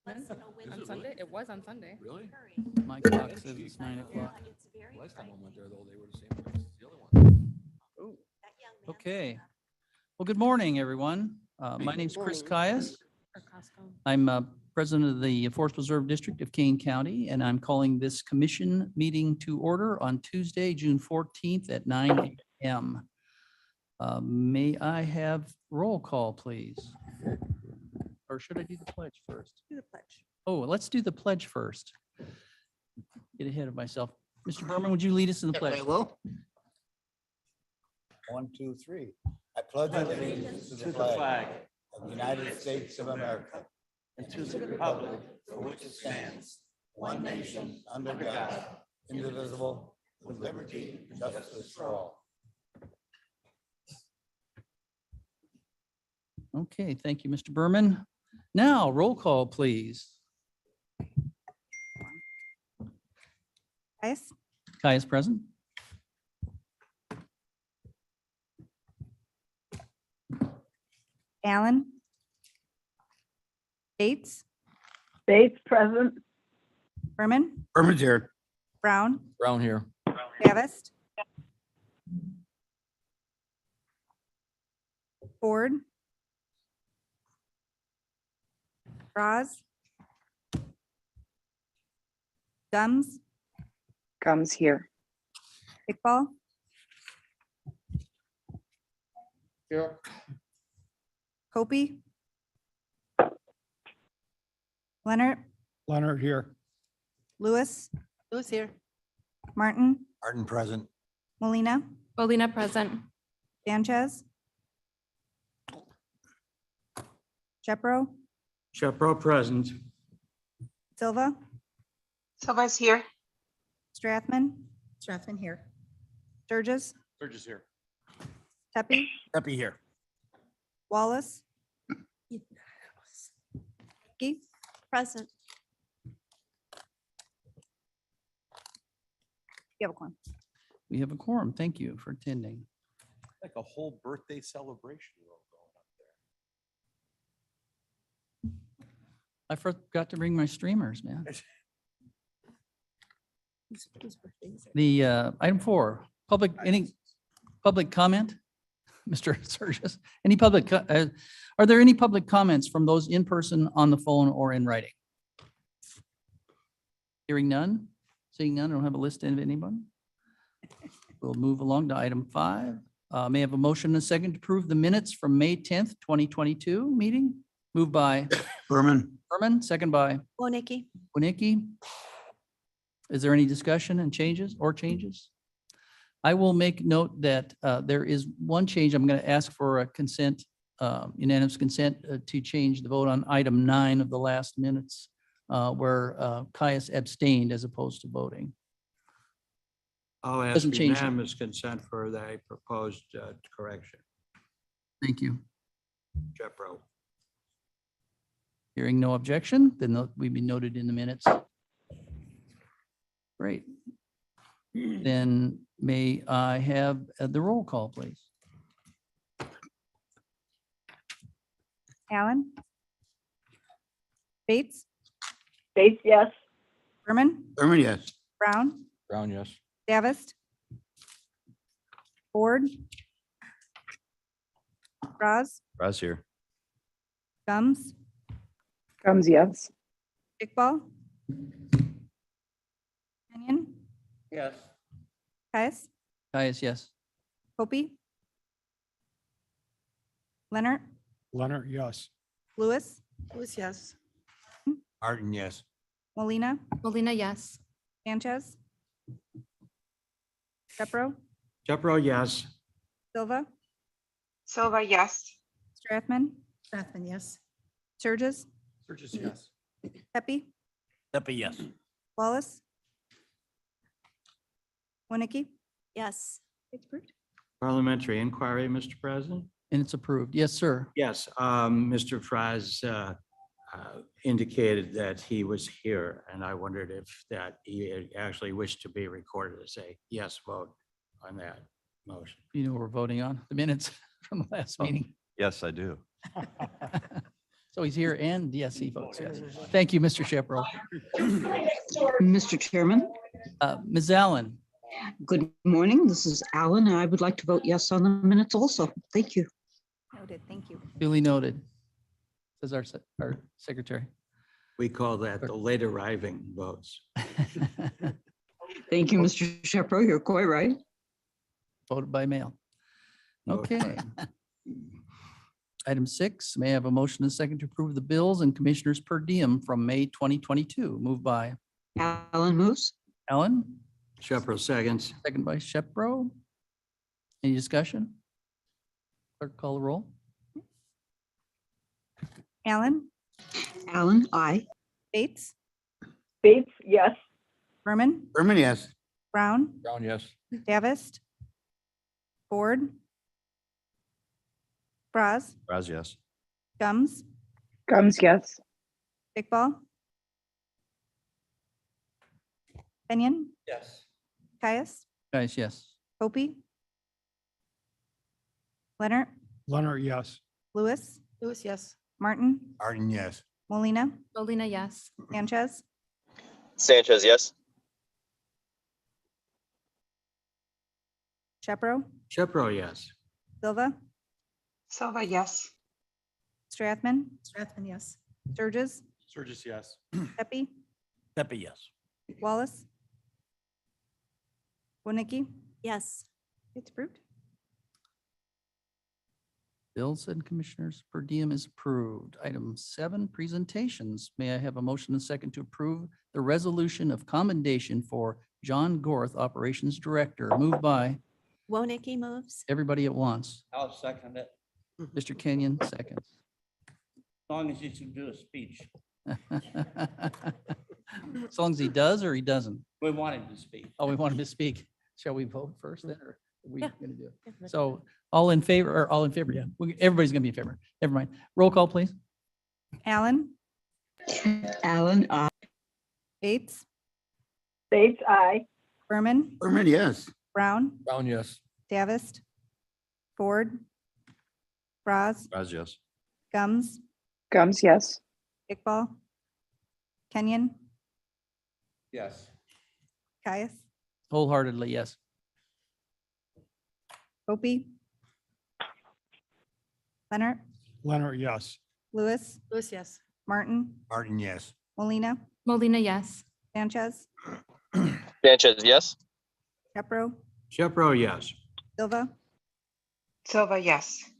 On Sunday? It was on Sunday. Really? My clock says it's 9 o'clock. Last time I went there, though, they were the same place as the other one. Okay. Well, good morning, everyone. My name's Chris Caius. Or Costco. I'm president of the Forest Preserve District of Kane County, and I'm calling this commission meeting to order on Tuesday, June 14th at 9 a.m. May I have roll call, please? Or should I do the pledge first? Do the pledge. Oh, let's do the pledge first. Get ahead of myself. Mr. Berman, would you lead us in the pledge? I will. 1, 2, 3. I pledge allegiance to the flag of the United States of America and to the republic for which it stands, one nation, under God, indivisible, with liberty and justice for all. Okay, thank you, Mr. Berman. Now, roll call, please. Caius, Caius present. Allen, Bates, Bates present. Berman, Berman's here. Brown, Brown here. Davis, Ford, Roz, Gums, Comes here. Iqbal, Here. Hopi, Leonard, Leonard here. Lewis, Who's here? Martin, Martin present. Molina, Molina present. Sanchez, Shepro, Shepro present. Silva, Silva's here. Strathman, Strathman here. Sturgis, Sturgis here. Tepe, Pepe here. Wallace, Key, Present. you have a quorum. We have a quorum. Thank you for attending. Like a whole birthday celebration going up there. I forgot to bring my streamers, man. The item 4, any public comment? Mr. Sturgis, are there any public comments from those in person, on the phone, or in writing? Hearing none, seeing none, I don't have a list of anyone. We'll move along to item 5. May I have a motion and a second to approve the minutes from May 10th, 2022 meeting? Moved by Berman. Berman, second by Wonecki. Winicky. Is there any discussion and changes? I will make note that there is one change. I'm going to ask for a consent, unanimous consent to change the vote on item 9 of the last minutes where Caius abstained as opposed to voting. I'll ask Doesn't change. unanimous consent for the proposed correction. Thank you. Jeffro. Hearing no objection, then we be noted in the minutes. Great. Then may I have the roll call, please? Allen, Bates, Bates, yes. Berman, Berman, yes. Brown, Brown, yes. Davis, Ford, Roz, Ross here. Gums, Comes, yes. Iqbal, Kenyon, Yes. Caius, Caius, yes. Hopi, Leonard, Leonard, yes. Lewis, Who's yes? Martin, yes. Molina, Molina, yes. Sanchez, Shepro, Jeffro, yes. Silva, Silva, yes. Strathman, yes. Sturgis, Sturgis, yes. Pepe, Pepe, yes. Wallace, Wonecki, Yes. it's approved. Parliamentary inquiry, Mr. President? And it's approved. Yes, sir. Yes, Mr. Fries indicated that he was here, and I wondered if that he actually wished to be recorded as a yes vote on that motion. You know, we're voting on the minutes from the last meeting. Yes, I do. So he's here and yes, he votes yes. Thank you, Mr. Shepro. Mr. Chairman, Ms. Allen, good morning. This is Alan, and I would like to vote yes on the minutes also. Thank you. Noted. Thank you. duly noted. Says our secretary. We call that the late arriving votes. Thank you, Mr. Shepro. You're quite right. Voted by mail. Vote. Okay. Item 6, may I have a motion and a second to approve the bills and commissioners per diem from May 2022? Moved by Alan moves. Ellen, Shepro seconds. second by Shepro. Any discussion? Clerk, call the roll. Allen, Alan, aye. Bates, Bates, yes. Berman, Berman, yes. Brown, Brown, yes. Davist, Ford, Braz, Braz, yes. Gums, Yes. Iqbal, Kenyon, Yes. Caius, Guys, yes. Hopi, Leonard, Leonard, yes. Lewis, Lewis, yes. Martin, Martin, yes. Molina, Molina, yes. Sanchez, Sanchez, yes. Shepro, Shepro, yes. Silva, Silva, yes. Strathman, Strathman, yes. Sturgis, Sturgis, yes. Pepe, Pepe, yes. Wallace, Winnicki, Yes. it's approved. Bills and commissioners per diem is approved. Item 7, presentations. May I have a motion and a second to approve the resolution of commendation for John Gorth, Operations Director, moved by Woniki moves. everybody at once. I'll second it, Mr. Kenyon, seconds. as long as you can do a speech. As long as he does or he doesn't. We want him to speak. Oh, we want him to speak. Shall we vote first then, or are we Yeah. going to do it? So all in favor, or all in favor? Yeah, everybody's going to be in favor. Never mind. Roll call, please. Allen, Alan, aye. Bates, Bates, aye. Berman, Berman, yes. Brown, Brown, yes. Davist, Ford, Braz, Braz, yes. Gums, yes. Iqbal, Kenyon, Yes. Caius, Wholeheartedly, yes. Hopi, Leonard, Leonard, yes. Lewis, Lewis, yes. Martin, Martin, yes. Molina, Molina, yes. Sanchez, Sanchez, yes. Shepro, Shepro, yes. Silva, Silva, yes.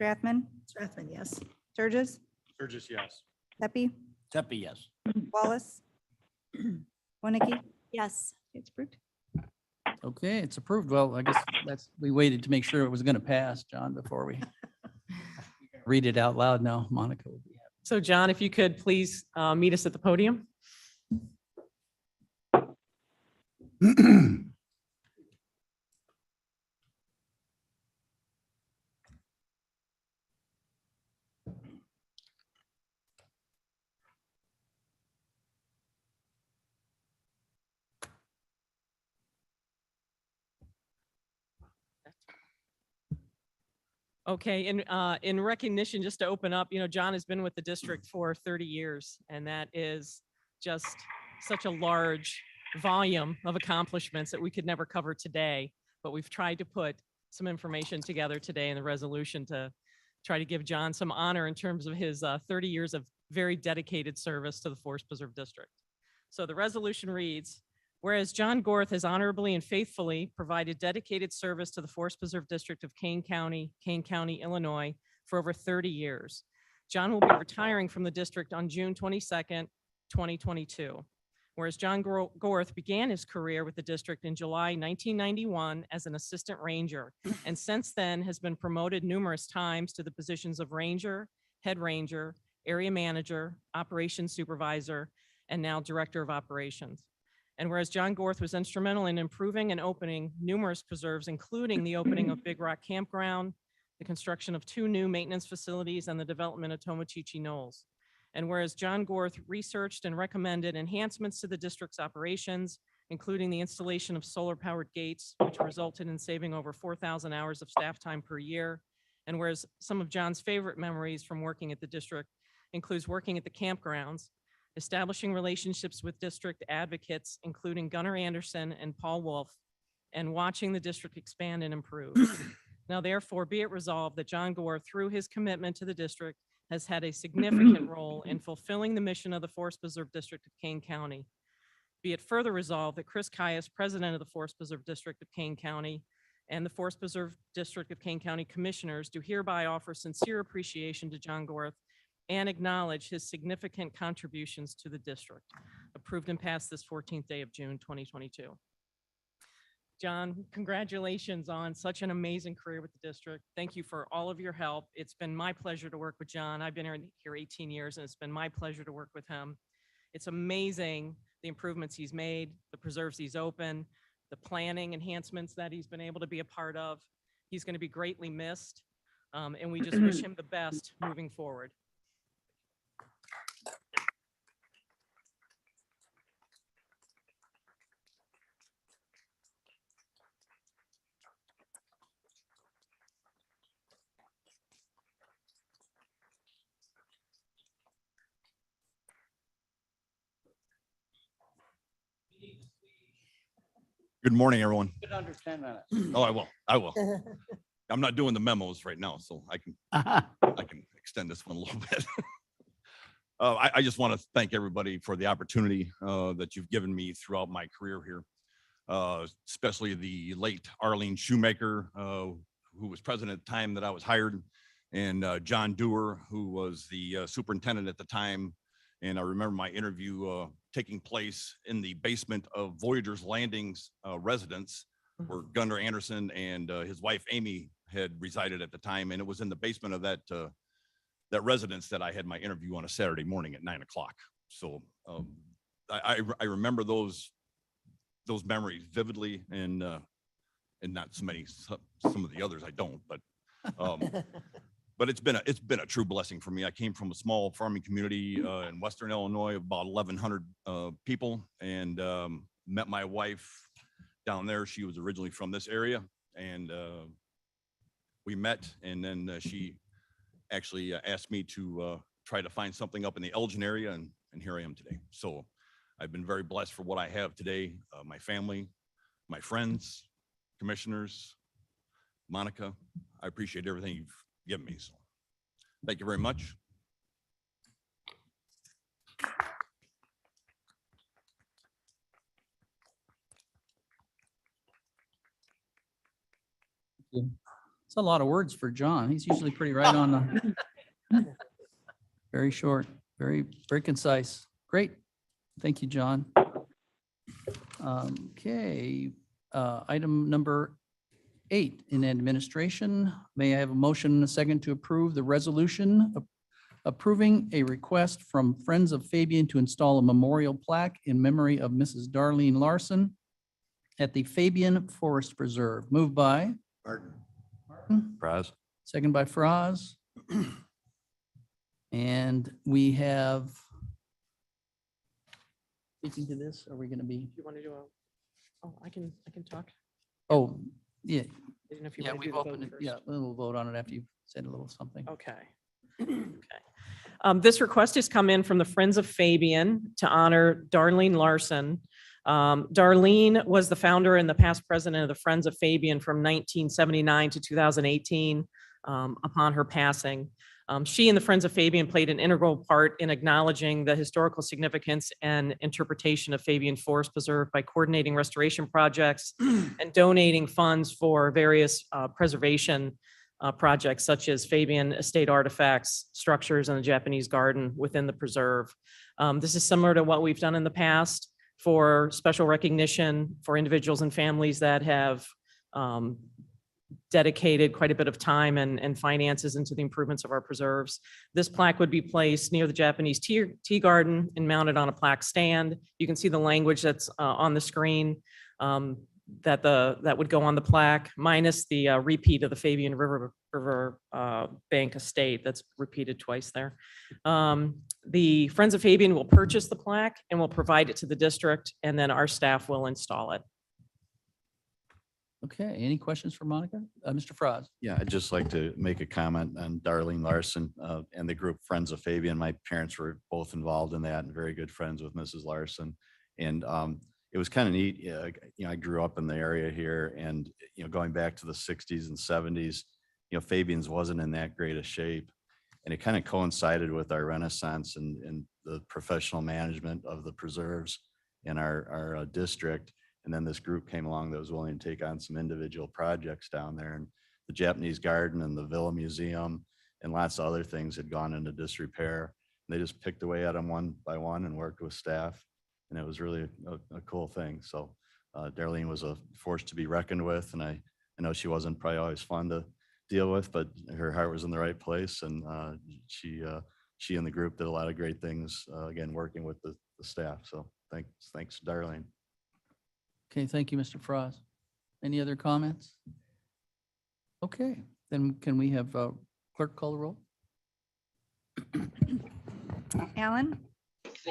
Strathman, Strathman, yes. Sturgis, Sturgis, yes. Pepe, Pepe, yes. Wallace, Winnicki, Yes. it's approved. Okay, it's approved. Well, I guess we waited to make sure it was going to pass, John, before we read it out loud now. Monica will be happy. So John, if you could please meet us at the podium. Okay, in recognition, just to open up, John has been with the district for 30 years, and that is just such a large volume of accomplishments that we could never cover today. But we've tried to put some information together today in the resolution to try to give John some honor in terms of his 30 years of very dedicated service to the Forest Preserve District. So the resolution reads, whereas John Gorth has honorably and faithfully provided dedicated service to the Forest Preserve District of Kane County, Illinois, for over 30 years. John will be retiring from the district on June 22nd, 2022. Whereas John Gorth began his career with the district in July 1991 as an assistant ranger, and since then has been promoted numerous times to the positions of ranger, head ranger, area manager, operations supervisor, and now director of operations. And whereas John Gorth was instrumental in improving and opening numerous preserves, including the opening of Big Rock Campground, the construction of 2 new maintenance facilities, and the development of Tomochichi Knolls. And whereas John Gorth researched and recommended enhancements to the district's operations, including the installation of solar-powered gates, which resulted in saving over 4,000 hours of staff time per year. And whereas some of John's favorite memories from working at the district includes working at the campgrounds, establishing relationships with district advocates, including Gunnar Anderson and Paul Wolf, and watching the district expand and improve. Now therefore be it resolved that John Gore, through his commitment to the district, has had a significant role in fulfilling the mission of the Forest Preserve District of Kane County. Be it further resolved that Chris Caius, President of the Forest Preserve District of Kane County, and the Forest Preserve District of Kane County Commissioners do hereby offer sincere appreciation to John Gore and acknowledge his significant contributions to the district. Approved and passed this 14th day of June, 2022. John, congratulations on such an amazing career with the district. Thank you for all of your help. It's been my pleasure to work with John. I've been here 18 years, and it's been my pleasure to work with him. It's amazing the improvements he's made, the preserves he's opened, the planning enhancements that he's been able to be a part of. He's going to be greatly missed, and we just wish him the best moving forward. Good morning, everyone. Put it under 10 minutes. Oh, I will. I will. I'm not doing the memos right now, so I can extend this one a little bit. I just want to thank everybody for the opportunity that you've given me throughout my career here, especially the late Arlene Shoemaker, who was president at the time that I was hired, and John Dewar, who was the superintendent at the time. And I remember my interview taking place in the basement of Voyager's Landing's residence, where Gunnar Anderson and his wife Amy had resided at the time. And it was in the basement of that residence that I had my interview on a Saturday morning at 9 o'clock. So I remember those memories vividly, and not so many, some of the others I don't, but it's been a true blessing for me. I came from a small farming community in Western Illinois of about 1,100 people, and met my wife down there. She was originally from this area, and we met, and then she actually asked me to try to find something up in the Elgin area, and here I am today. So I've been very blessed for what I have today. My family, my friends, commissioners, Monica, I appreciate everything you've given me. So thank you very much. It's a lot of words for John. He's usually pretty right on the, very short, very concise. Great. Thank you, John. Okay, item number 8 in administration. May I have a motion and a second to approve the resolution approving a request from Friends of Fabian to install a memorial plaque in memory of Mrs. Darlene Larson at the Fabian Forest Preserve. Moved by Martin. Praz. second by Faraz. And we have, speaking to this, are we going to be, You want to do I can talk. oh, yeah, I didn't know if you yeah, want to we've do the vote opened it. first. Yeah, we'll vote on it after you've said a little something. Okay. Okay. This request has come in from the Friends of Fabian to honor Darlene Larson. Darlene was the founder and the past president of the Friends of Fabian from 1979 to 2018. Upon her passing, she and the Friends of Fabian played an integral part in acknowledging the historical significance and interpretation of Fabian Forest Preserve by coordinating restoration projects and donating funds for various preservation projects such as Fabian estate artifacts, structures, and the Japanese garden within the preserve. This is similar to what we've done in the past for special recognition for individuals and families that have dedicated quite a bit of time and finances into the improvements of our preserves. This plaque would be placed near the Japanese tea garden and mounted on a plaque stand. You can see the language that's on the screen that would go on the plaque, minus the repeat of the Fabian River Bank estate that's repeated twice there. The Friends of Fabian will purchase the plaque and will provide it to the district, and then our staff will install it. Okay, any questions for Monica? Mr. Frost? Yeah, I'd just like to make a comment on Darlene Larson and the group Friends of Fabian. My parents were both involved in that and very good friends with Mrs. Larson. And it was kind of neat. I grew up in the area here and, going back to the 60s and 70s, Fabian's wasn't in that great a shape. And it kind of coincided with our renaissance and the professional management of the preserves in our district. And then this group came along that was willing to take on some individual projects down there. And the Japanese garden and the Villa Museum and lots of other things had gone into disrepair. And they just picked away at them one by one and worked with staff. And it was really a cool thing. So Darlene was a force to be reckoned with. And I know she wasn't probably always fun to deal with, but her heart was in the right place. And she and the group did a lot of great things, again, working with the staff. So thanks, Darlene. Okay, thank you, Mr. Frost. Any other comments? Okay, then can we have clerk call the roll? Allen,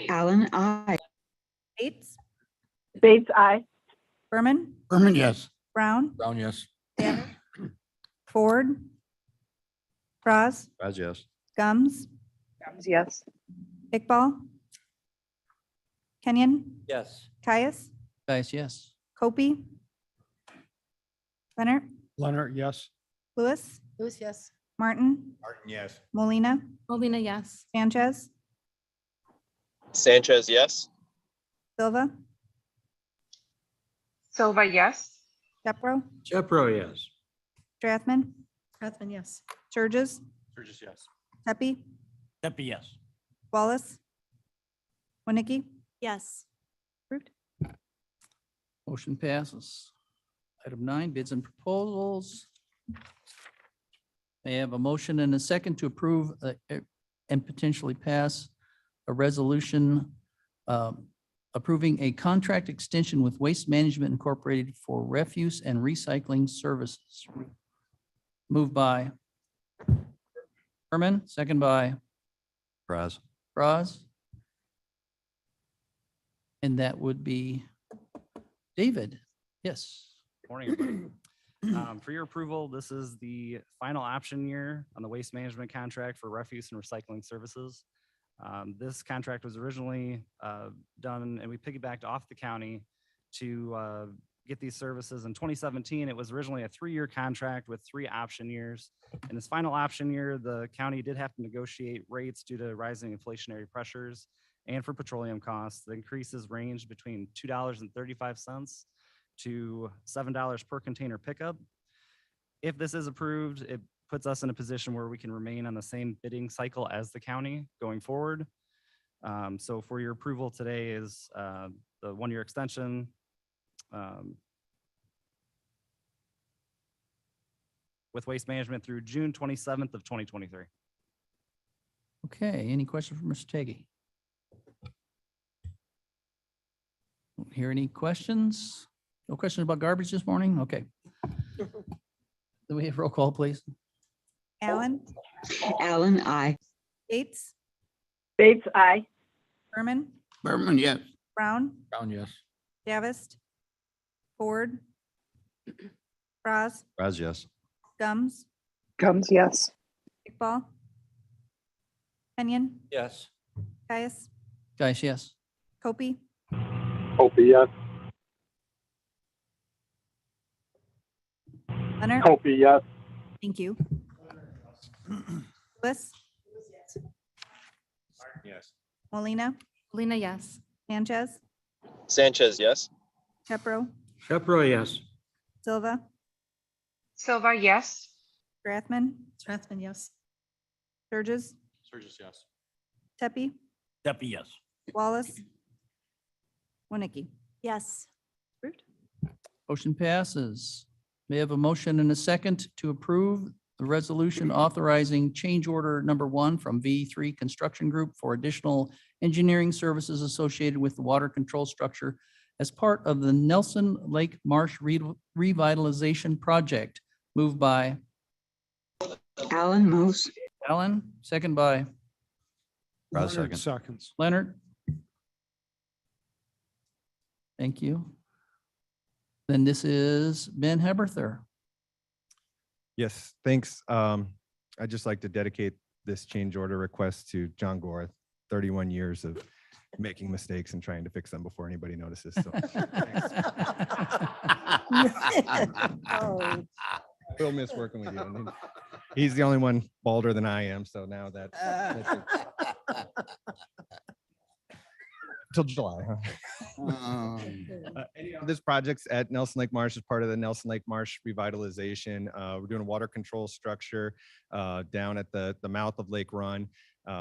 Allen, I. Bates, Bates, aye. Berman, Berman, yes. Brown, Brown, yes. Davis, Ford, Frost, Raz, yes. Gums, Gums, yes. Iqbal, Kenyon, Yes. Caius, Guys, yes. Copey, Leonard, Leonard, yes. Lewis, Lewis, yes. Martin, Martin, yes. Molina, Molina, yes. Sanchez, Sanchez, yes. Silva, Silva, yes. Shepro, Shepro, yes. Strathman, Strathman, yes. Surges, Sturgis, yes. Pepe, Pepe, yes. Wallace, Winnicki, Yes. approved. Motion passes. Item 9, bids and proposals. May I have a motion and a second to approve and potentially pass a resolution approving a contract extension with Waste Management Incorporated for refuse and recycling services. Moved by Berman, second by Raz. Braz. And that would be David. Yes. Morning, everybody. For your approval, this is the final option year on the waste management contract for refuse and recycling services. This contract was originally done and we piggybacked off the county to get these services. In 2017, it was originally a 3-year contract with 3 option years. In this final option year, the county did have to negotiate rates due to rising inflationary pressures and for petroleum costs. The increases range between $2.35 to $7 per container pickup. If this is approved, it puts us in a position where we can remain on the same bidding cycle as the county going forward. So for your approval today is the 1-year extension. With waste management through June 27th of 2023. Okay, any questions for Mr. Taggy? Don't hear any questions? No questions about garbage this morning? Okay. Then we have roll call, please. Allen, Allen, I. Bates, Bates, aye. Berman, Berman, yes. Brown, Brown, yes. Davis, Ford, Frost, Raz, yes. Gums, Gums, yes. Iqbal, Kenyon, Yes. Caius, Guys, yes. Copey, Opie, yes. Leonard, Opie, yes. thank you. Lewis, Yes. Molina, Molina, yes. Sanchez, Sanchez, yes. Shepro, Shepro, yes. Silva, Silva, yes. Strathman, Strathman, yes. Surges, Sturgis, yes. Pepe, Pepe, yes. Wallace, Winnicki, Yes. approved. Motion passes. May I have a motion and a second to approve the resolution authorizing change order number 1 from V3 Construction Group for additional engineering services associated with the water control structure as part of the Nelson Lake Marsh Revitalization Project. Moved by Allen moves. Alan, second by Raz, Leonard second. seconds. Leonard. Thank you. Then this is Ben Heberther. Yes, thanks. I'd just like to dedicate this change order request to John Gore, 31 years of making mistakes and trying to fix them before anybody notices. So we'll miss working with you. And he's the only one balder than I am. So now that's till July. Huh? This project's at Nelson Lake Marsh as part of the Nelson Lake Marsh Revitalization. We're doing a water control structure down at the mouth of Lake Run.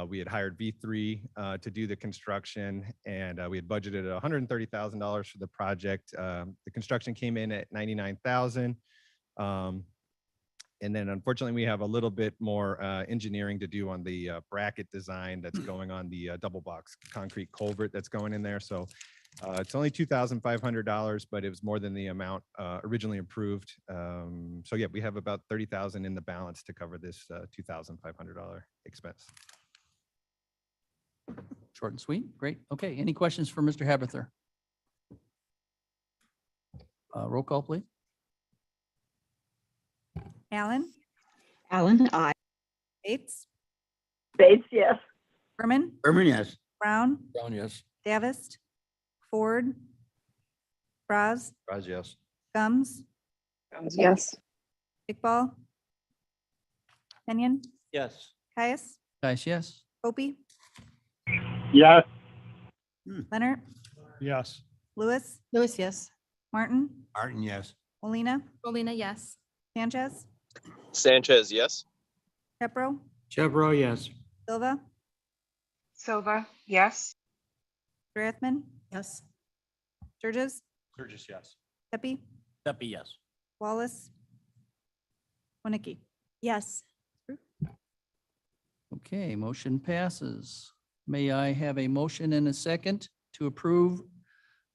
We had hired V3 to do the construction, and we had budgeted $130,000 for the project. The construction came in at $99,000. And then unfortunately, we have a little bit more engineering to do on the bracket design that's going on the double box concrete culvert that's going in there. So it's only $2,500, but it was more than the amount originally approved. So yeah, we have about $30,000 in the balance to cover this $2,500 expense. Short and sweet. Great. Okay. Any questions for Mr. Heberther? Roll call, please. Allen, Allen, I. Bates, Bates, yes. Berman, Berman, yes. Brown, Brown, yes. Davist, Ford, Braz, Raz, yes. Gums, Yes. Iqbal, Kenyon, Yes. Caius, Guys, yes. Hopi, Yes. Leonard, Yes. Lewis, Lewis, yes. Martin, Martin, yes. Molina, Molina, yes. Sanchez, Sanchez, yes. Pepro, Chevro, yes. Silva, Silva, yes. Strathman, Yes. Sturgis, Sturgis, yes. Pepe, Steffi, yes. Wallace, Winnicki. Yes. Okay, motion passes. May I have a motion and a second to approve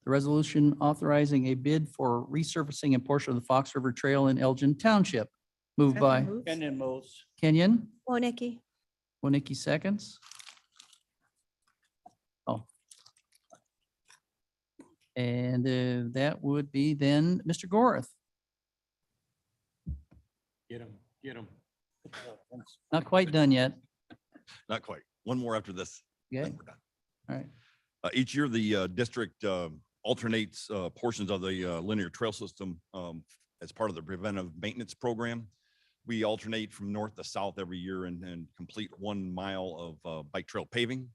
the resolution authorizing a bid for resurfacing a portion of the Fox River Trail in Elgin Township? Moved by Kenyon moves. Kenyon, Wonicky. Wonicky seconds. Oh. And that would be then Mr. Gorath. Get him, get him. Not quite done yet. Not quite. One more after this. Okay, then we're done. all right. Each year, the district alternates portions of the linear trail system as part of the preventive maintenance program. We alternate from north to south every year and complete 1 mile of bike trail paving.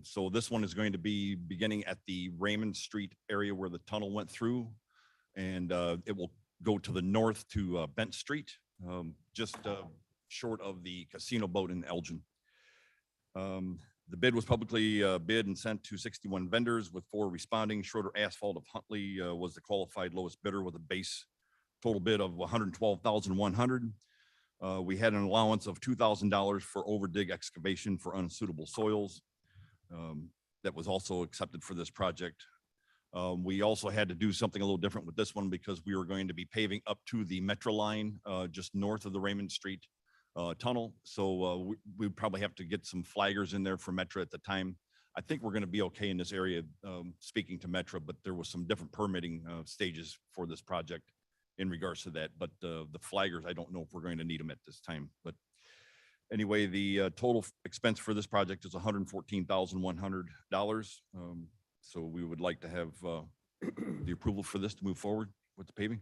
So this one is going to be beginning at the Raymond Street area where the tunnel went through. And it will go to the north to Bent Street, just short of the casino boat in Elgin. The bid was publicly bid and sent to 61 vendors with 4 responding. Schroeder Asphalt of Huntley was the qualified lowest bidder with a base total bid of $112,100. We had an allowance of $2,000 for overdig excavation for unsuitable soils. That was also accepted for this project. We also had to do something a little different with this one because we were going to be paving up to the Metro line just north of the Raymond Street tunnel. So we probably have to get some flaggers in there for Metro at the time. I think we're going to be okay in this area, speaking to Metro, but there was some different permitting stages for this project in regards to that. But the flaggers, I don't know if we're going to need them at this time. But anyway, the total expense for this project is $114,100. So we would like to have the approval for this to move forward with the paving.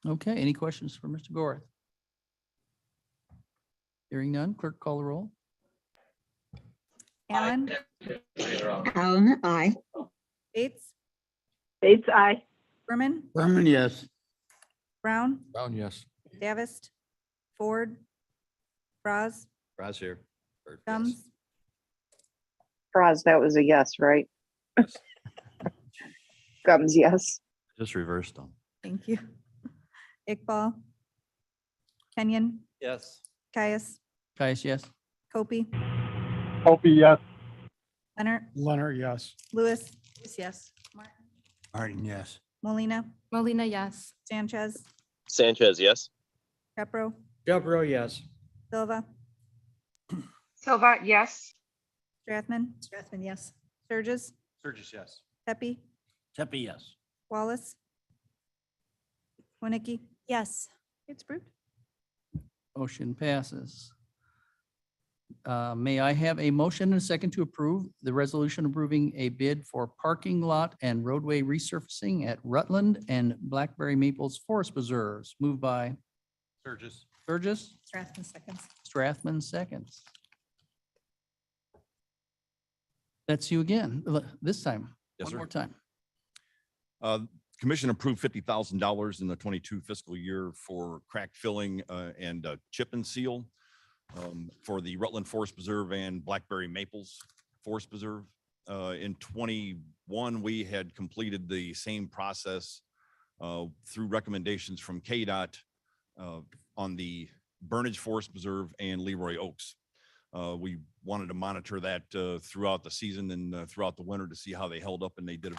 Okay, any questions for Mr. Gorath? Hearing none, clerk call the roll. Allen, Allen, I. Bates, Bates, aye. Berman, Berman, yes. Brown, Brown, yes. Davist, Ford, Braz, Raz here. Or yes. Gums, Braz, that was a yes, right? Gums, yes. Just reversed them. thank you. Iqbal, Kenyon, Yes. Caius, Caius, yes. Hopi, Opie, yes. Leonard, Leonard, yes. Lewis, Lewis, yes. Martin, yes. Molina, Molina, yes. Sanchez, Sanchez, yes. Pepro, Chevro, yes. Silva, Silva, yes. Strathman, Strathman, yes. Sturgis, Sturgis, yes. Pepe, Steffi, yes. Wallace, Winnicke? Yes. It's approved. Motion passes. May I have a motion and a second to approve the resolution approving a bid for parking lot and roadway resurfacing at Rutland and Blackberry Maples Forest Preserves? Moved by Sturgis. Sturgis, Strathman seconds. Strathman seconds. That's you again, this time. Yes, One sir. more time. Commission approved $50,000 in the 22 fiscal year for crack filling and chip and seal for the Rutland Forest Preserve and Blackberry Maples Forest Preserve. In 21, we had completed the same process through recommendations from KDOT on the Burnage Forest Preserve and Leroy Oaks. We wanted to monitor that throughout the season and throughout the winter to see how they held up, and they did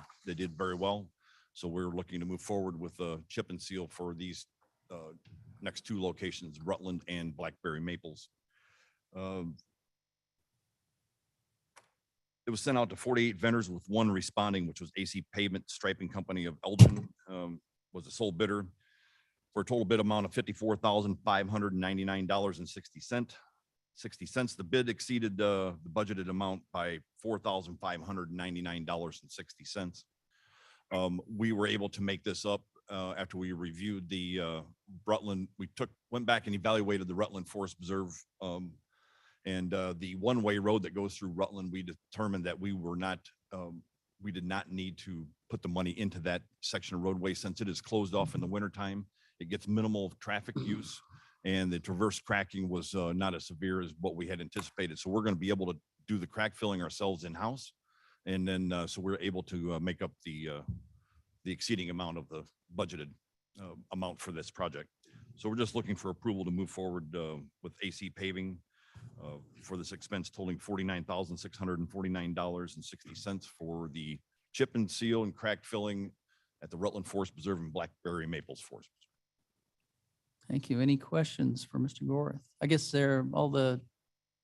very well. So we're looking to move forward with a chip and seal for these next two locations, Rutland and Blackberry Maples. It was sent out to 48 vendors with one responding, which was AC Pavement Striping Company of Elgin, was the sole bidder for a total bid amount of $54,599.60. The bid exceeded the budgeted amount by $4,599.60. We were able to make this up after we reviewed the Rutland. We went back and evaluated the Rutland Forest Preserve and the one-way road that goes through Rutland. We determined that we did not need to put the money into that section of roadway since it is closed off in the wintertime. It gets minimal traffic use, and the traverse cracking was not as severe as what we had anticipated. So we're going to be able to do the crack filling ourselves in-house. And then, so we're able to make up the exceeding amount of the budgeted amount for this project. So we're just looking for approval to move forward with AC paving for this expense totaling $49,649.60 for the chip and seal and crack filling at the Rutland Forest Preserve and Blackberry Maples Forest Preserve. Thank you. Any questions for Mr. Gorath? I guess all the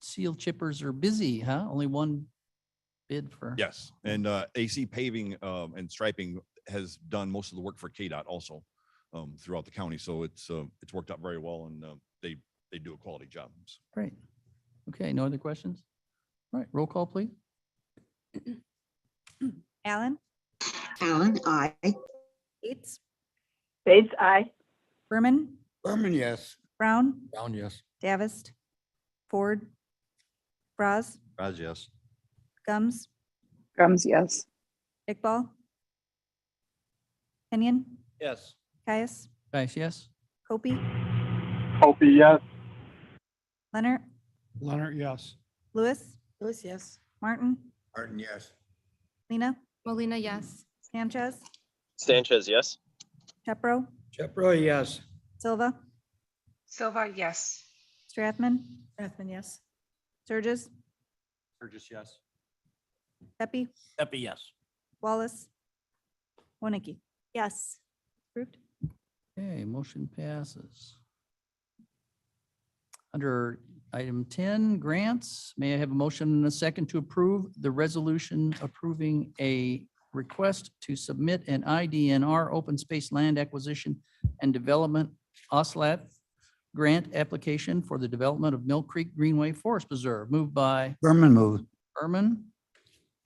seal chippers are busy, huh? Only one bid for. Yes, and AC paving and striping has done most of the work for KDOT also throughout the county. So it's worked out very well, and they do a quality job. Great. Okay, no other questions? All right, roll call, please. Allen? Allen, aye. Bates? Bates, aye. Berman? Berman, yes. Brown? Brown, yes. Davis? Ford? Braz? Braz, yes. Gums? Gums, yes. Iqbal? Kenyon? Yes. Caius? Guys, yes? Copey? Opie, yes. Leonard? Leonard, yes. Lewis? Lewis, yes. Martin? Martin, yes. Lena? Molina, yes. Sanchez? Sanchez, yes. Pepro? Pepro, yes. Silva? Silva, yes. Strathman? Strathman, yes. Sturgis? Sturgis, yes. Pepe? Pepe, yes. Wallace? Winnicke? Yes. Approved. Okay, motion passes. Under item 10, grants, may I have a motion and a second to approve the resolution approving a request to submit an IDNR open space land acquisition and development OSLAT grant application for the development of Mill Creek Greenway Forest Preserve, moved by Berman moved. Berman.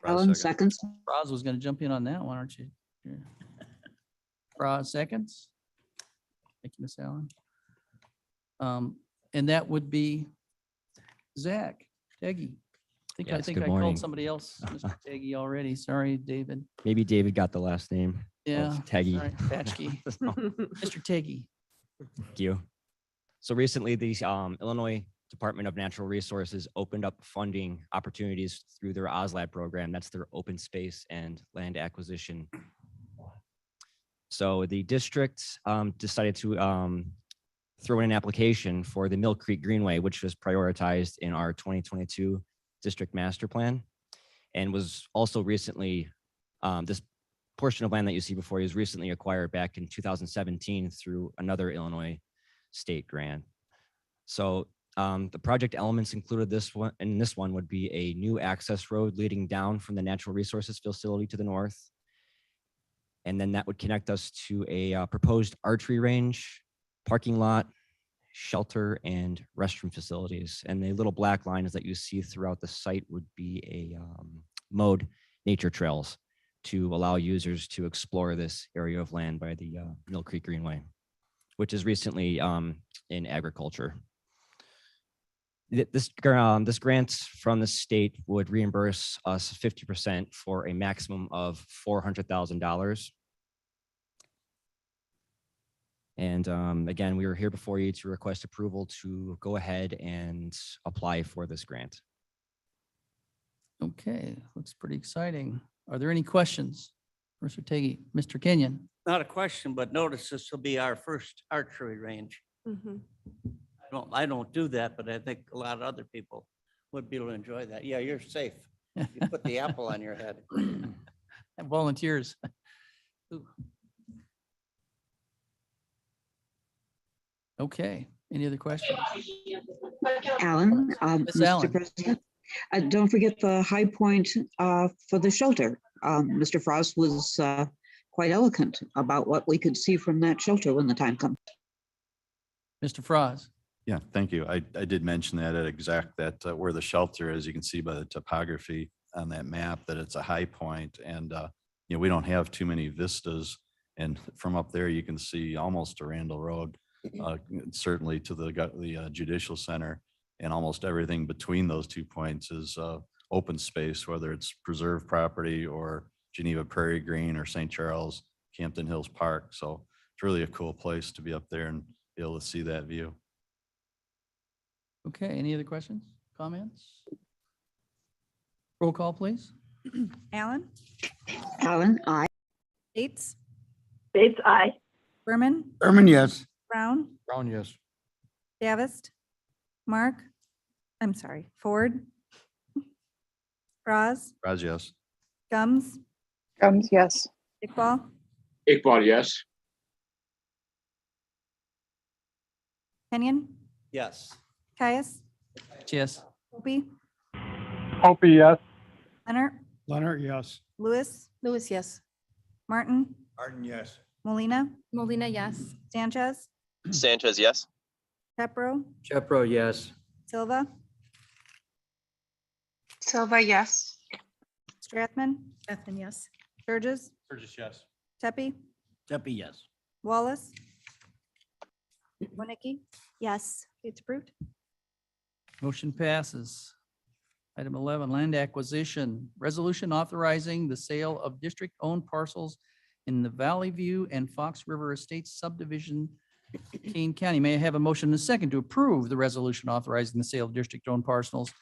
Allen, seconds. Braz was going to jump in on that one, aren't you? Yeah. Braz, seconds. Thank you, Ms. Allen. And that would be Zach Teggy. I Yes, think good I called morning. somebody else, Mr. Teggy already. Sorry, David. Maybe David got the last name. Yeah. Teggy. sorry, Patchkey. Mr. Teggy. Thank you. So recently, the Illinois Department of Natural Resources opened up funding opportunities through their OSLAT program. That's their open space and land acquisition. So the district decided to throw in an application for the Mill Creek Greenway, which was prioritized in our 2022 district master plan, and was also recently, this portion of land that you see before you was recently acquired back in 2017 through another Illinois state grant. So the project elements included this one, and this one would be a new access road leading down from the natural resources facility to the north, And then that would connect us to a proposed archery range, parking lot, shelter, and restroom facilities. And the little black lines that you see throughout the site would be a mode nature trails to allow users to explore this area of land by the Mill Creek Greenway, which is recently in agriculture. This grant from the state would reimburse us 50% for a maximum of $400,000. And again, we are here before you to request approval to go ahead and apply for this grant. Okay, looks pretty exciting. Are there any questions? Mr. Teggy, Mr. Kenyon? Not a question, but notice this will be our first archery range. I don't do that, but I think a lot of other people would be able to enjoy that. Yeah, you're safe. You put the apple on your head. And volunteers. Ooh. Okay, any other questions? Alan, Miss Mr. Allen. President, don't forget the high point for the shelter. Mr. Frost was quite eloquent about what we could see from that shelter when the time comes. Mr. Frost? Yeah, thank you. I did mention that at exact that where the shelter is, you can see by the topography on that map that it's a high point, and you know, we don't have too many vistas. And from up there, you can see almost to Randall Road, certainly to the Judicial Center, and almost everything between those 2 points is open space, whether it's preserved property or Geneva Prairie Green or St. Charles, Campton Hills Park. So it's really a cool place to be up there and be able to see that view. Okay, any other questions, comments? Roll call, please. Allen, Alan, aye. Bates, Bates, aye. Berman, Berman, yes. Brown, Brown, yes. Davist, Ford, Braz, Raz, yes. Gums, Gums, yes. Iqbal, Iqbal, yes. Kenyon, Yes. Caius, Yes. Opie, Opie, yes. Leonard, Leonard, yes. Lewis, Lewis, yes. Martin, Martin, yes. Molina, Molina, yes. Sanchez, Sanchez, yes. Pepro, Shepro, yes. Silva, Silva, yes. Strathman, Strathman, yes. Sturgis, Burgess, yes. Tepe, Deppie, yes. Wallace, Winnicki, Yes. it's approved. Motion passes. Item 11, land acquisition. Resolution authorizing the sale of district-owned parcels in the Valley View and Fox River Estates subdivision, Kane County. May I have a motion and a second to approve the resolution authorizing the sale of district-owned parcels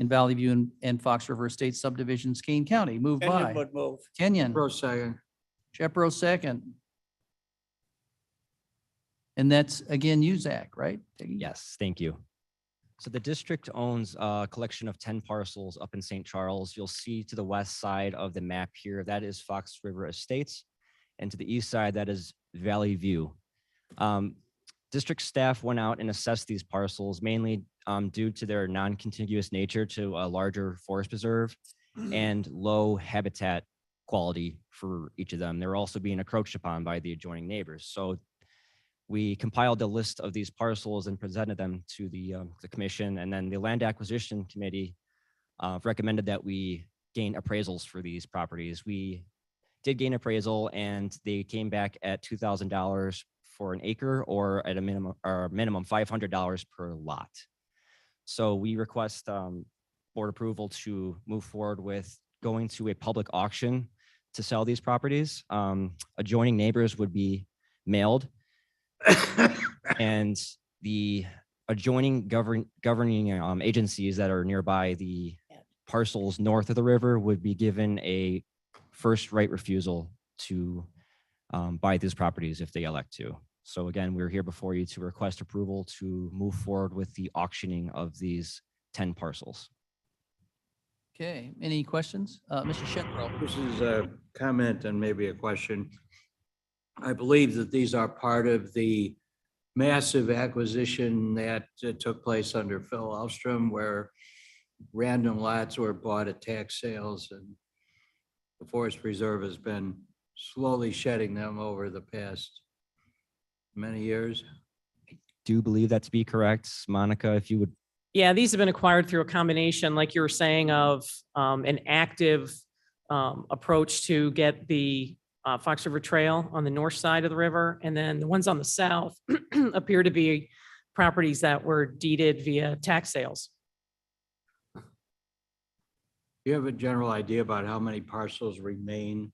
in Valley View and Fox River Estates subdivisions, Kane County? Moved Kenyon by would move. Kenyon. Pro second. Shepro second. And that's again you, Zach, right? Peggy? Yes, thank you. So the district owns a collection of 10 parcels up in St. Charles. You'll see to the west side of the map here, that is Fox River Estates. And to the east side, that is Valley View. District staff went out and assessed these parcels mainly due to their non-contiguous nature to a larger forest preserve and low habitat quality for each of them. They're also being encroached upon by the adjoining neighbors. So we compiled a list of these parcels and presented them to the commission, and then the land acquisition committee recommended that we gain appraisals for these properties. We did gain appraisal, and they came back at $2,000 for an acre, or at a minimum $500 per lot. So we request board approval to move forward with going to a public auction to sell these properties. Adjoining neighbors would be mailed, and the adjoining governing agencies that are nearby the parcels north of the river would be given a first right refusal to buy these properties if they elect to. So again, we're here before you to request approval to move forward with the auctioning of these 10 parcels. Okay, any questions? Mr. Shepro? This is a comment and maybe a question. I believe that these are part of the massive acquisition that took place under Phil Elstrom, where random lots were bought at tax sales, and the Forest Preserve has been slowly shedding them over the past many years. Do believe that to be correct. Monica, if you would. Yeah, these have been acquired through a combination, like you were saying, of an active approach to get the Fox River Trail on the north side of the river. And then the ones on the south appear to be properties that were deeded via tax sales. Do you have a general idea about how many parcels remain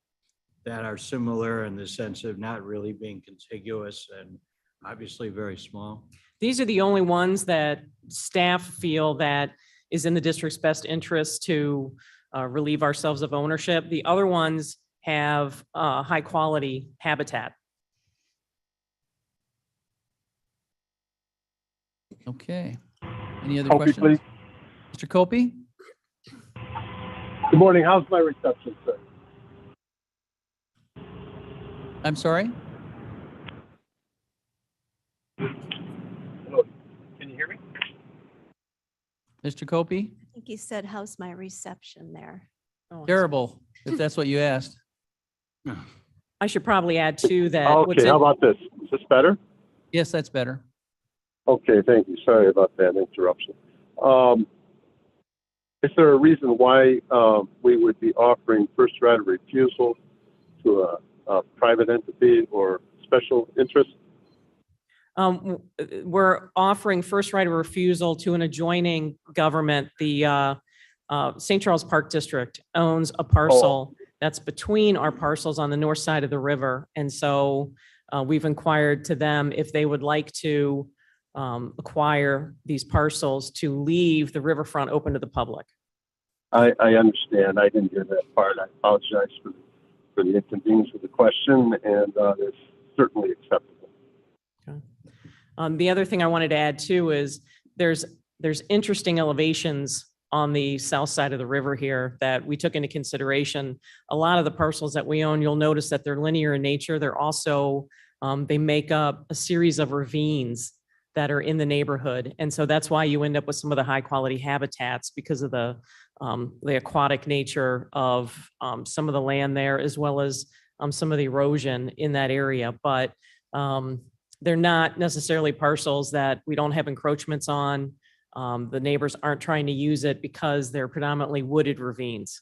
that are similar in the sense of not really being contiguous and obviously very small? These are the only ones that staff feel that is in the district's best interest to relieve ourselves of ownership. The other ones have high quality habitat. Okay. Any other Copy, questions? please. Mr. Copey? Good morning. How's my reception, sir? I'm sorry? Hello. Can you hear me? Mr. Copey? I think you said, how's my reception there? Oh, Terrible, if that's what you asked. I should probably add too that. Okay, how about this? Is this better? Yes, that's better. Okay, thank you. Sorry about that interruption. Is there a reason why we would be offering first right of refusal to a private entity or special interest? We're offering first right of refusal to an adjoining government. The St. Charles Park District owns a parcel that's between our parcels on the north side of the river. And so we've inquired to them if they would like to acquire these parcels to leave the riverfront open to the public. I understand. I didn't hear that part. I apologize for the inconvenience of the question, and it's certainly acceptable. The other thing I wanted to add too is there's interesting elevations on the south side of the river here that we took into consideration. A lot of the parcels that we own, you'll notice that they're linear in nature. They're also, they make up a series of ravines that are in the neighborhood. And so that's why you end up with some of the high quality habitats because of the aquatic nature of some of the land there, as well as some of the erosion in that area. But they're not necessarily parcels that we don't have encroachments on. The neighbors aren't trying to use it because they're predominantly wooded ravines.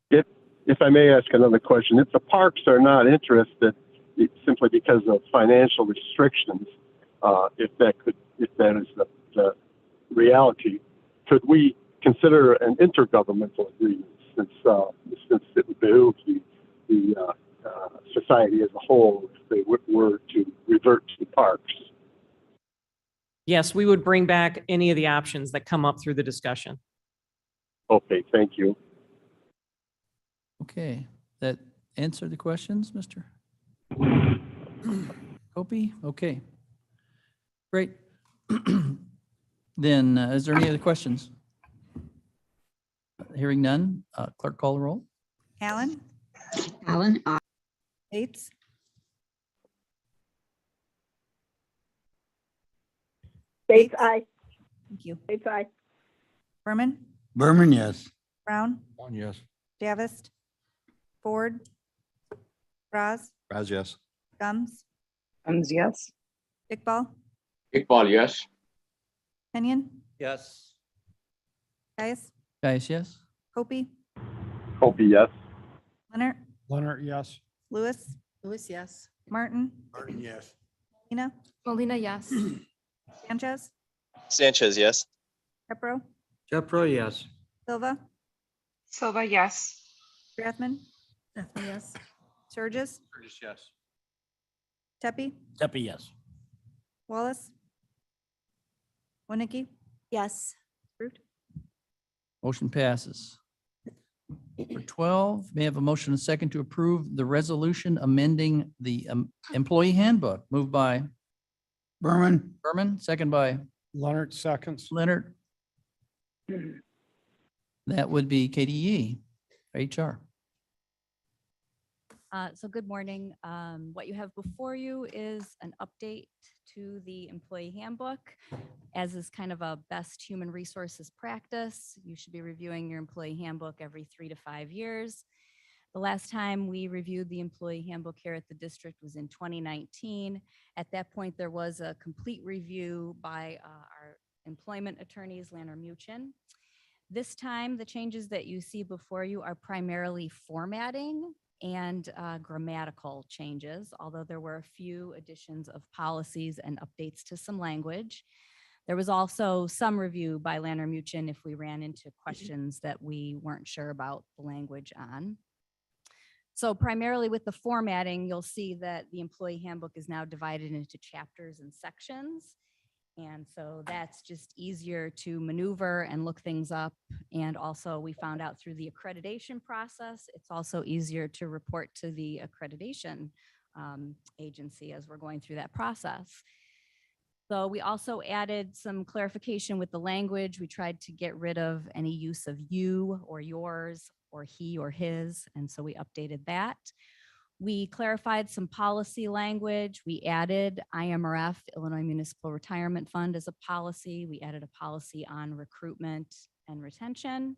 If I may ask another question, if the parks are not interested simply because of financial restrictions, if that is the reality, could we consider an intergovernmental agreement since it would behoove the society as a whole if they were to revert to the parks? Yes, we would bring back any of the options that come up through the discussion. Okay, thank you. Okay, that answered the questions, Mr. Copey? Okay. Great. Then, is there any other questions? Hearing none, clerk call the roll. Allen, Allen, aye. Bates, Bates, aye. thank you. Bates, aye. Berman, Berman, yes. Brown, One yes. Davist, Ford, Braz, Raz, yes. Gums, Yes. Iqbal, Iqbal, yes. Kenyon, Yes. Guys, Guys, yes? Copey, Copy, yes. Leonard, Leonard, yes. Lewis, Lewis, yes. Martin, Martin, yes. Molina, Molina, yes. Sanchez, Sanchez, yes. Pepro, Jeffro, yes. Silva, Silva, yes. Strathman, Yes. Sturgis, Burgess, yes. Tepe, Tepe, yes. Wallace, Winnicke, Yes. approved. Motion passes. Number 12, may I have a motion and a second to approve the resolution amending the employee handbook? Moved by Berman. Berman, second by Leonard, seconds. Leonard. That would be KDE, HR. So good morning. What you have before you is an update to the employee handbook. As is kind of a best human resources practice, you should be reviewing your employee handbook every 3 to 5 years. The last time we reviewed the employee handbook here at the district was in 2019. At that point, there was a complete review by our employment attorneys, Lanner Muchin. This time, the changes that you see before you are primarily formatting and grammatical changes, although there were a few additions of policies and updates to some language. There was also some review by Lanner Muchin if we ran into questions that we weren't sure about the language on. So primarily with the formatting, you'll see that the employee handbook is now divided into chapters and sections. And so that's just easier to maneuver and look things up. And also we found out through the accreditation process, it's also easier to report to the accreditation agency as we're going through that process. So we also added some clarification with the language. We tried to get rid of any use of you or yours or he or his. And so we updated that. We clarified some policy language. We added IMRF, Illinois Municipal Retirement Fund, as a policy. We added a policy on recruitment and retention.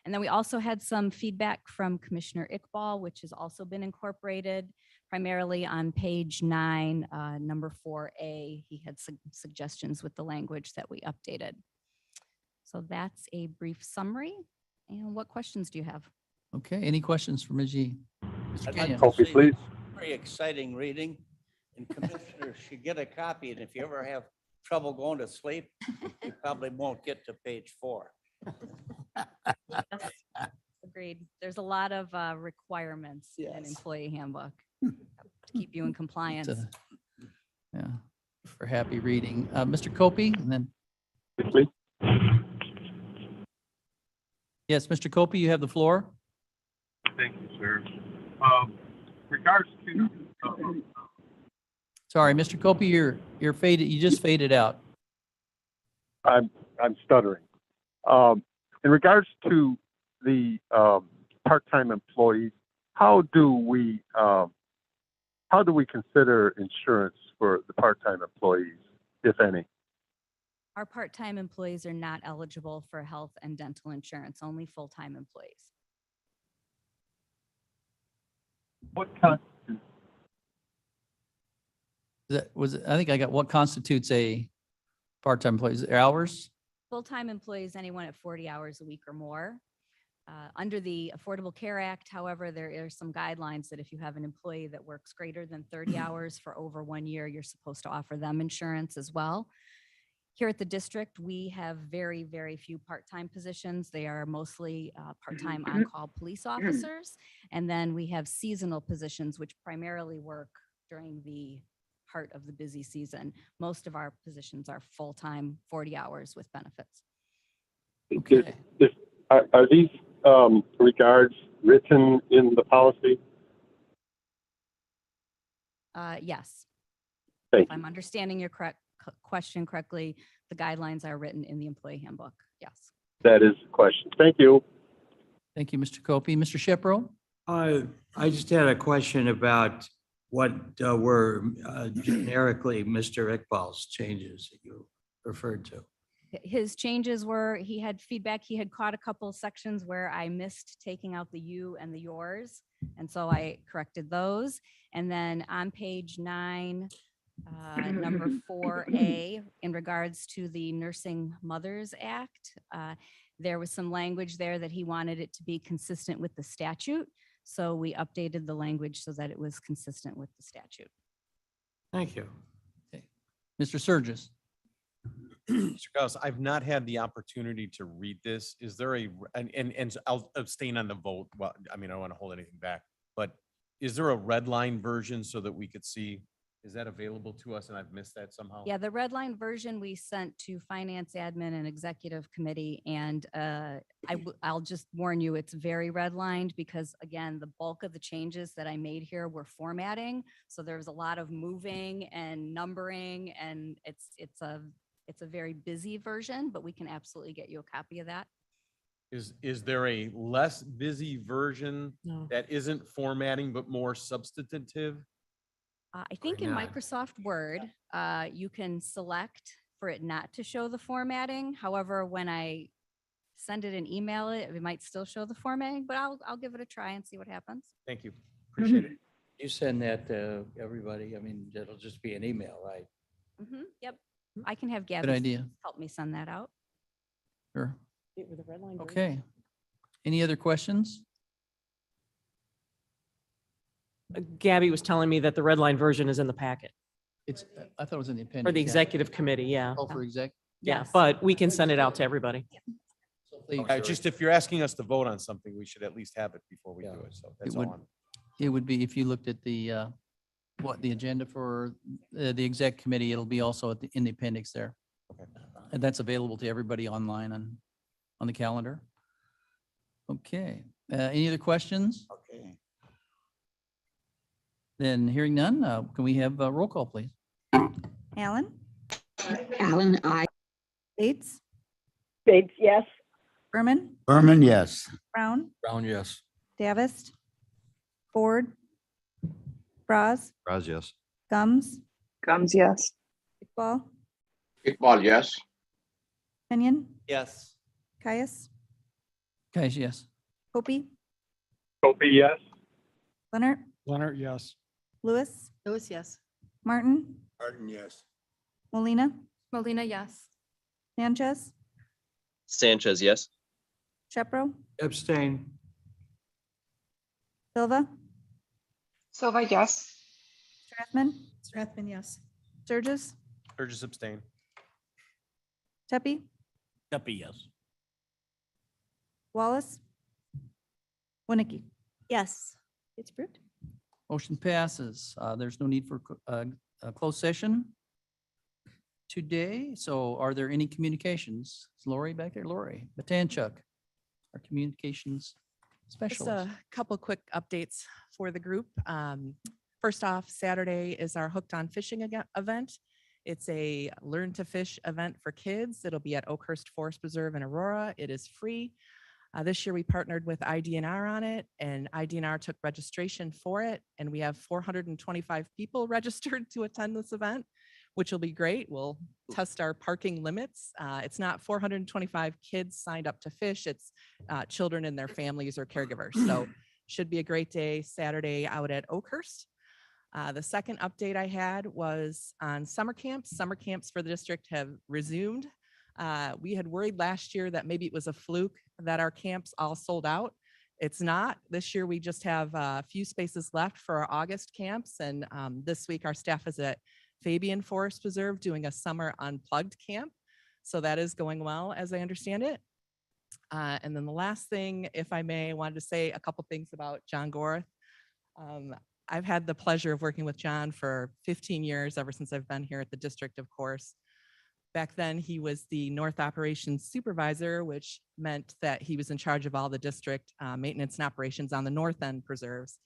And then we also had some feedback from Commissioner Iqbal, which has also been incorporated primarily on page 9, number 4A. He had some suggestions with the language that we updated. So that's a brief summary. And what questions do you have? Okay, any questions for Ms. Yee? Mr. I'd like Kenyon? to Copy, say please. it's Very exciting reading, and commissioners should get a copy, and if you ever have trouble going to sleep, you probably won't get to page 4. Yes, agreed. There's a lot of requirements in an employee handbook to keep you in compliance. Yeah, for happy reading. Mr. Copey, and then. Please. Yes, Mr. Copey, you have the floor. Thank you, sir. Regards to, Sorry, Mr. Copey, you're faded. You just faded out. I'm stuttering. In regards to the part-time employees, how do we consider insurance for the part-time employees, if any? Our part-time employees are not eligible for health and dental insurance, only full-time employees. What constitutes? I think I got what constitutes a part-time employee. Is it hours? Full-time employees, anyone at 40 hours a week or more. Under the Affordable Care Act, however, there are some guidelines that if you have an employee that works greater than 30 hours for over 1 year, you're supposed to offer them insurance as well. Here at the district, we have very, very few part-time positions. They are mostly part-time on-call police officers. And then we have seasonal positions, which primarily work during the part of the busy season. Most of our positions are full-time, 40 hours with benefits. Okay. Are these regards written in the policy? Yes. Thank If I'm understanding your question correctly, the guidelines are written in the employee handbook. Yes. That is the question. Thank you. Thank you, Mr. Copey. Mr. Shepro? I just had a question about what were generically Mr. Iqbal's changes that you referred to. His changes were, he had feedback, he had caught a couple of sections where I missed taking out the you and the yours. And so I corrected those. And then on page 9, number 4A, in regards to the Nursing Mothers Act, there was some language there that he wanted it to be consistent with the statute. So we updated the language so that it was consistent with the statute. Thank you. Okay. Mr. Surges? Mr. Gauss, I've not had the opportunity to read this. Is there and I'll abstain on the vote. Well, I mean, I don't want to hold anything back, but is there a red line version so that we could see? Is that available to us and I've missed that somehow? Yeah, the red line version we sent to Finance Admin and Executive Committee, and I'll just warn you, it's very redlined because again, the bulk of the changes that I made here were formatting. So there's a lot of moving and numbering, and it's a very busy version, but we can absolutely get you a copy of that. Is there a less busy version that isn't formatting but more substantive? I think in Microsoft Word, you can select for it not to show the formatting. However, when I send it and email it, we might still show the formatting, but I'll give it a try and see what happens. Thank you. Appreciate it. You send that to everybody. I mean, it'll just be an email, right? Yep. I can have Gabby idea. help me send that out. Sure. With the red line. version. Okay. Any other questions? Gabby was telling me that the red line version is in the packet It's, I thought it was in the appendix. for the yeah. executive committee. Yeah. Oh, for exec. Yeah, Yes. but we can send it out to everybody. Please, Just if you're asking us to vote on something, we should at least have it before we do it. So that's would- all. It would be, if you looked at the, the agenda for the exec committee, it'll be also in the appendix there. Okay. And that's available to everybody online on the calendar. Okay, any other questions? Okay. Then hearing none, can we have a roll call, please? Allen, Allen, I. Bates, Bates, yes. Berman, Berman, yes. Brown, Brown, yes. Davist, Ford, Bras, Braz, yes. Gums, Gums, yes. Iqbal, Iqbal, yes. Kenyon, Yes. Caius, Guys, yes. Hopi, Opie, yes. Leonard, Leonard, yes. Lewis, Lewis, yes. Martin, Martin, yes. Molina, Molina, yes. Sanchez, Sanchez, yes. Shepro, Abstain. Silva, Silva, yes. Strathman, Strathman, yes. Sturgis, Sturgis abstain. Tepe, Duffy, yes. Wallace, Winnicke. Yes. It's approved. Motion passes. There's no need for a closed session today. So are there any communications? Is Lori back there? Lori Batanchuk, our communications Just specialist. a couple quick updates for the group. First off, Saturday is our Hooked on Fishing event. It's a learn to fish event for kids. It'll be at Oakhurst Forest Preserve in Aurora. It is free. This year we partnered with IDNR on it, and IDNR took registration for it, and we have 425 people registered to attend this event, which will be great. We'll test our parking limits. It's not 425 kids signed up to fish. It's children and their families or caregivers. So should be a great day Saturday out at Oakhurst. The second update I had was on summer camps. Summer camps for the district have resumed. We had worried last year that maybe it was a fluke that our camps all sold out. It's not. This year we just have a few spaces left for our August camps. And this week our staff is at Fabian Forest Preserve doing a summer unplugged camp. So that is going well, as I understand it. And then the last thing, if I may, I wanted to say a couple things about John Gorth. I've had the pleasure of working with John for 15 years, ever since I've been here at the district, of course. Back then, he was the North Operations Supervisor, which meant that he was in charge of all the district maintenance and operations on the North End preserves.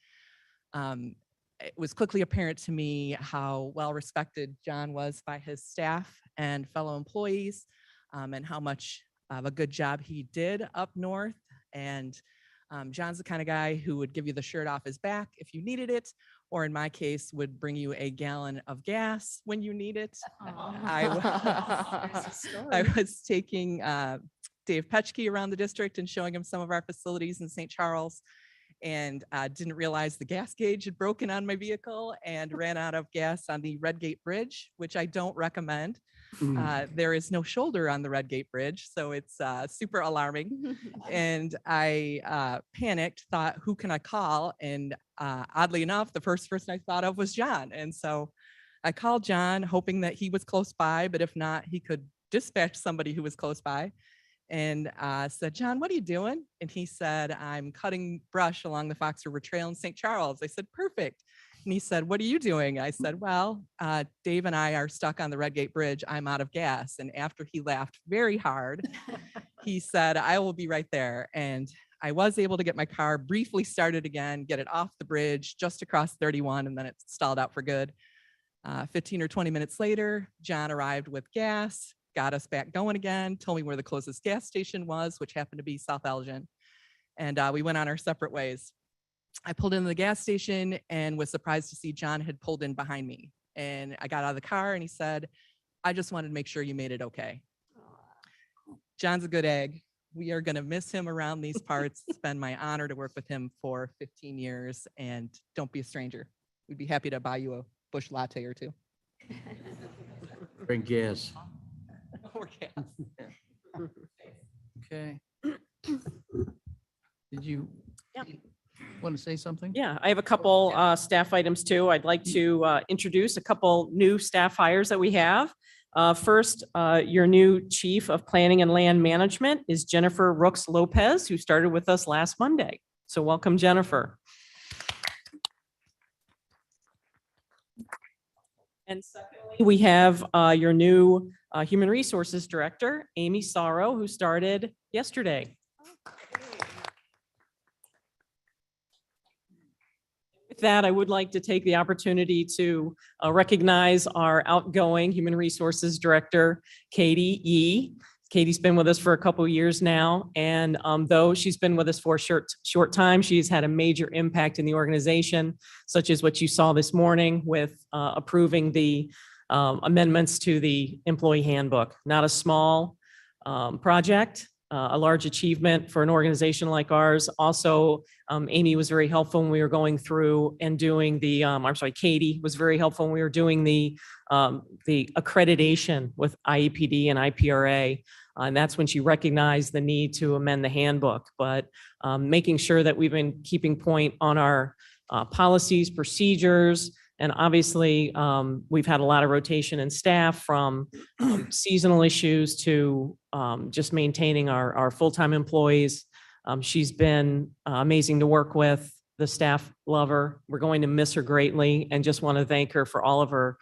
It was quickly apparent to me how well respected John was by his staff and fellow employees, and how much of a good job he did up north. And John's the kind of guy who would give you the shirt off his back if you needed it, or in my case, would bring you a gallon of gas when you need it. I was taking Dave Petchke around the district and showing him some of our facilities in St. Charles, and didn't realize the gas gauge had broken on my vehicle and ran out of gas on the Redgate Bridge, which I don't recommend. There is no shoulder on the Redgate Bridge, so it's super alarming. And I panicked, thought, who can I call? And oddly enough, the first person I thought of was John. And so I called John, hoping that he was close by, but if not, he could dispatch somebody who was close by. And said, John, what are you doing? And he said, I'm cutting brush along the Fox River Trail in St. Charles. I said, perfect. And he said, what are you doing? I said, well, Dave and I are stuck on the Redgate Bridge. I'm out of gas. And after he laughed very hard, he said, I will be right there. And I was able to get my car briefly started again, get it off the bridge just across 31, and then it stalled out for good. 15 or 20 minutes later, John arrived with gas, got us back going again, told me where the closest gas station was, which happened to be South Elgin. And we went on our separate ways. I pulled into the gas station and was surprised to see John had pulled in behind me. And I got out of the car and he said, I just wanted to make sure you made it okay. John's a good egg. we are going to miss him around these parts. It's been my honor to work with him for 15 years, and don't be a stranger. We'd be happy to buy you a bush latte or two. Bring gas. Okay. Did you want to say something? Yeah, I have a couple staff items too. I'd like to introduce a couple new staff hires that we have. First, your new Chief of Planning and Land Management is Jennifer Rooks Lopez, who started with us last Monday. So welcome, Jennifer. And secondly, we have your new Human Resources Director, Amy Sorrow, who started yesterday. With that, I would like to take the opportunity to recognize our outgoing Human Resources Director, Katie Yee. Katie's been with us for a couple of years now, and though she's been with us for a short time, she's had a major impact in the organization, such as what you saw this morning with approving the amendments to the employee handbook. Not a small project, a large achievement for an organization like ours. Also, Amy was very helpful when we were going through and doing the, Katie was very helpful when we were doing the accreditation with IEPD and IPRA. And that's when she recognized the need to amend the handbook. But making sure that we've been keeping point on our policies, procedures, and obviously, we've had a lot of rotation in staff from seasonal issues to just maintaining our full-time employees. She's been amazing to work with. The staff love her. We're going to miss her greatly, and just want to thank her for all of her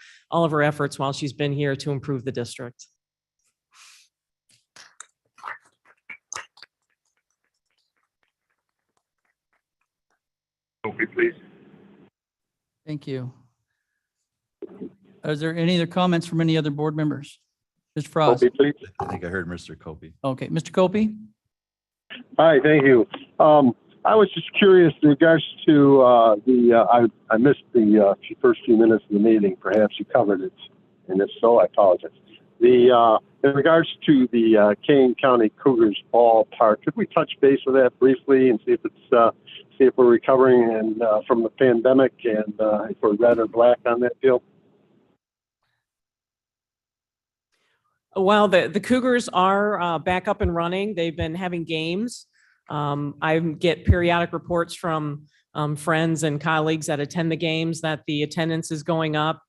efforts while she's been here to improve the district. Okay, please. Thank you. Is there any other comments from any other board members? Mr. Frost? Copy, please. I think I heard Mr. Copey. Okay, Mr. Copey? Hi, thank you. I was just curious in regards to I missed the first few minutes of the meeting. Perhaps you covered it, and if so, I apologize. In regards to the Kane County Cougars ballpark, could we touch base with that briefly and see if we're recovering and from the pandemic, and if we're red or black on that deal? Well, the Cougars are back up and running. They've been having games. I get periodic reports from friends and colleagues that attend the games that the attendance is going up.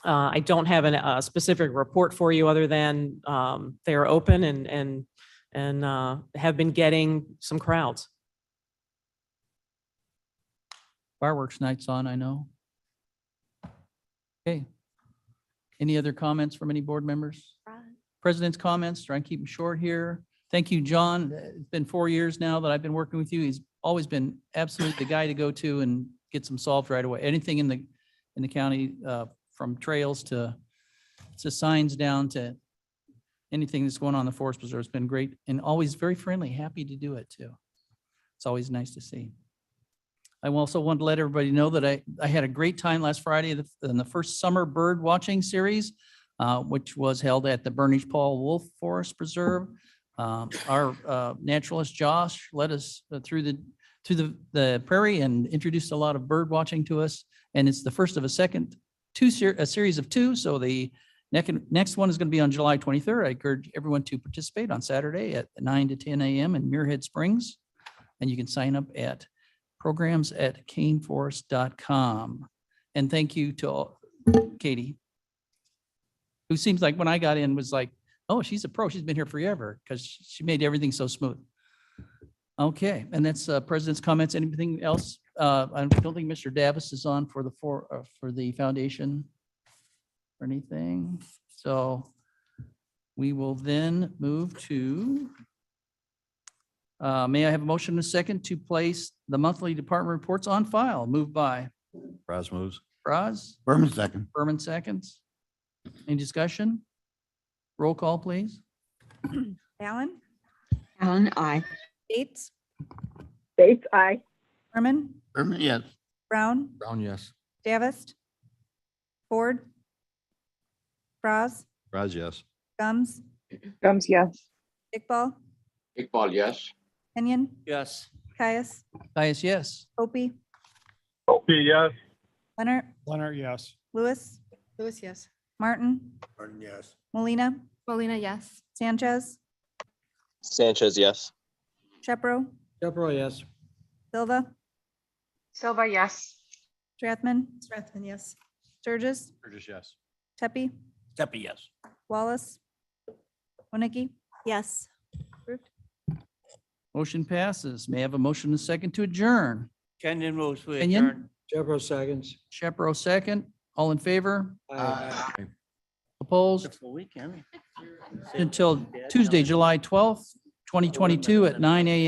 I don't have a specific report for you other than they are open and have been getting some crowds. Fireworks night's on, I know. Okay. Any other comments from any board members? President's comments, try and keep them short here. Thank you, John. It's been 4 years now that I've been working with you. He's always been absolutely the guy to go to and get some solved right away. Anything in the county, from trails to signs down to anything that's going on in the Forest Preserve, has been great and always very friendly, happy to do it too. It's always nice to see. I also want to let everybody know that I had a great time last Friday in the first summer bird watching series, which was held at the Bernage Paul Wolf Forest Preserve. Our naturalist Josh led us through the prairie and introduced a lot of bird watching to us. And it's the first of a series of two. So the next one is going to be on July 23rd. I encourage everyone to participate on Saturday at 9 to 10 a.m. in Muirhead Springs. And you can sign up at programs@kaneforest.com. And thank you to Katie, who seems like when I got in was like, oh, she's a pro. She's been here forever because she made everything so smooth. Okay, and that's President's comments. Anything else? I don't think Mr. Davis is on for the foundation or anything. So we will then move to, may I have a motion and a second to place the monthly department reports on file? Moved by Braz moves. Braz. Berman second. Berman seconds. Any discussion? Roll call, please. Allen, Allen, aye. Bates, Bates, aye. Berman, Berman, yes. Brown, Brown, yes. Davis, Ford, Braz, Braz, yes. Gums, Gums, yes. Iqbal, Iqbal, yes. Kenyon, Yes. Caius, Caius, yes. Opie, Opie, yes. Leonard, Leonard, yes. Lewis, Lewis, yes. Martin, Martin, yes. Molina, Molina, yes. Sanchez, Sanchez, yes. Shepro, Deborah, yes. Silva, Silva, yes. Strathman, Strathman, yes. Sturgis, Burgess, yes. Tepe, Steppy, yes. Wallace, Winnicke, Yes. approved. Motion passes. May I have a motion and a second to adjourn? Kenyon moves to Kenyon? adjourn. Deborah seconds. Shepro, second. All in favor? Aye. Opposed? Wonderful weekend. Until Tuesday, July 12th, 2022 at 9 a.m.